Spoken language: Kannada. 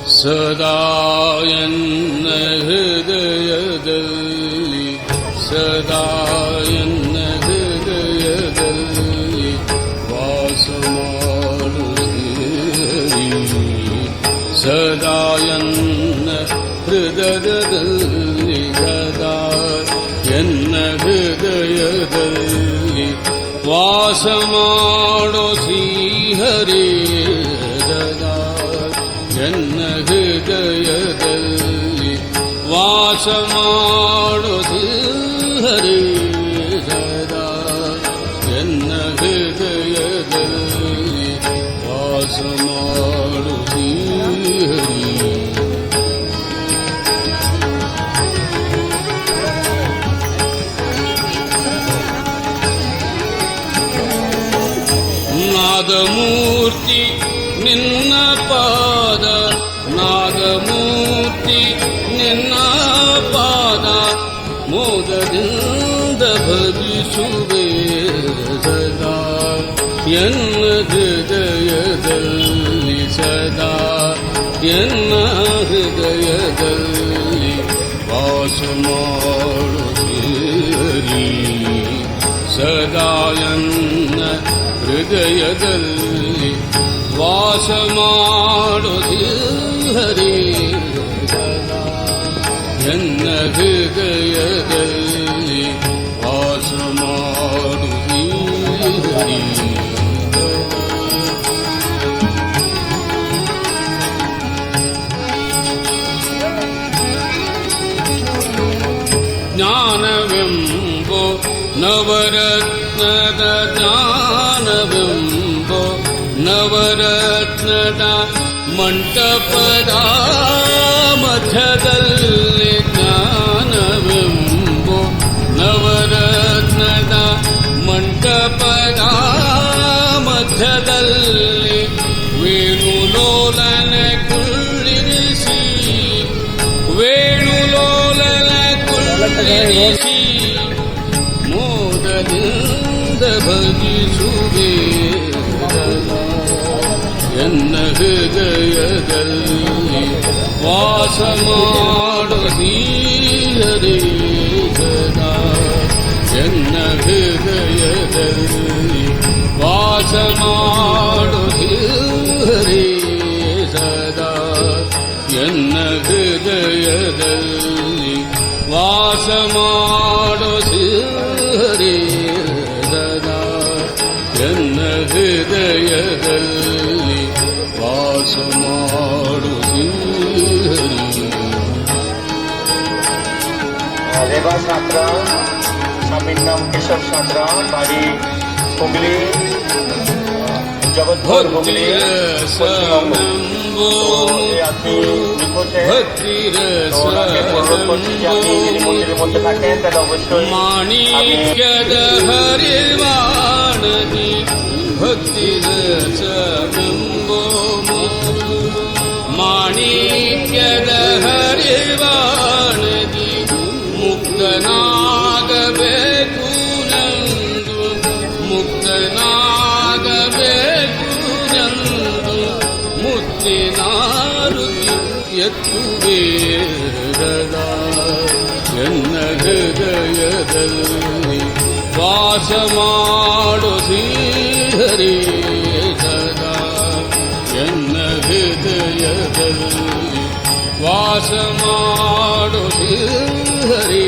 ಸದಾ ಎನ್ನ ಹೃದಯದಲ್ಲಿ ಸದಾ ಎನ್ನ ಹೃದಯದಲ್ಲಿ ವಾಸ ಮಾಡುತ್ತೀರಿ. ಸದಾ ಎನ್ನ ಹೃದಯದಲ್ಲಿ ಸದಾ ಎನ್ನ ಹೃದಯದಲ್ಲಿ ವಾಸ ಮಾಡೋ ಶ್ರೀಹರಿ. ಸದಾ ಎನ್ನ ಹೃದಯದಲ್ಲಿ ವಾಸ ಮಾಡೋ ಶ್ರೀಹರಿ. ಸದಾ ಎನ್ನ ಹೃದಯದಲ್ಲಿ ವಾಸ ಮಾಡೋ ಶ್ರೀಹರಿ. ನಾದಮೂರ್ತಿ ನಿನ್ನ ಪಾದ, ನಾದಮೂರ್ತಿ ನಿನ್ನ ಪಾದ, ಮೋದದಿಂದ ಭಜಿಸುವೆ. ಸದಾ ಎನ್ನ ಹೃದಯದಲ್ಲಿ ಸದಾ ಎನ್ನ ಹೃದಯದಲ್ಲಿ ವಾಸ ಮಾಡುತ್ತೀರಿ. ಸದಾ ಎನ್ನ ಹೃದಯದಲ್ಲಿ ವಾಸ ಮಾಡುತ್ತೀರಿ. ಸದಾ ಎನ್ನ ಹೃದಯದಲ್ಲಿ ವಾಸ ಮಾಡುತ್ತೀರಿ. ಜ್ಞಾನವೆಂಬೋ ನವರತ್ನದ ಜ್ಞಾನವೆಂಬೋ ನವರತ್ನದ ಮಂಟಪದ ಮಧ್ಯದಲ್ಲಿ ಜ್ಞಾನವೆಂಬೋ ನವರತ್ನದ ಮಂಟಪದ ಮಧ್ಯದಲ್ಲಿ ವೇಣುಲೋಲನ ಕುಳ್ಳಿರಿಸಿ ವೇಣುಲೋಲನ ಕುಳ್ಳಿರಿಸಿ ಮೋದದಿಂದ ಭಜಿಸುವೆ. ಎನ್ನ ಹೃದಯದಲ್ಲಿ ವಾಸ ಮಾಡೋ ಶ್ರೀಹರಿ. ಸದಾ ಎನ್ನ ಹೃದಯದಲ್ಲಿ ವಾಸ ಮಾಡೋ ಶ್ರೀಹರಿ. ಸದಾ ಎನ್ನ ಹೃದಯದಲ್ಲಿ ವಾಸ ಮಾಡೋ ಶ್ರೀಹರಿ. ಸದಾ ಎನ್ನ ಹೃದಯದಲ್ಲಿ ವಾಸ ಮಾಡೋ ಶ್ರೀಹರಿ. রেবা সাঁতরা, স্বামীর নাম কেশব সাঁতরা, বাড়ি হুগলি, জগৎপুর হুগলি, পশ্চিমবঙ্গ। আপনি নিখোঁজ ওনাকে অনুরোধ করছি যে আপনি যদি মন্দিরের মধ্যে থাকেন তাহলে অবশ্যই ಮಾಣಿಕ್ಯದ ಹರಿವಾಣದಿ ಭಕ್ತಿರ ಸಗಂಬೋ ಮಾಣಿಕ್ಯದ ಹರಿವಾಣದಿ ಮುಕ್ತನಾಗಬೇಕು ನಂದು ಮುಕ್ತನಾಗಬೇಕು ನಂದು ಮುತ್ತಿನಾರುತಿ ಎತ್ತುವೆ. ಸದಾ ಎನ್ನ ಹೃದಯದಲ್ಲಿ ವಾಸ ಮಾಡೋ ಶ್ರೀಹರಿ. ಸದಾ ಎನ್ನ ಹೃದಯದಲ್ಲಿ ವಾಸ ಮಾಡೋ ಶ್ರೀಹರಿ.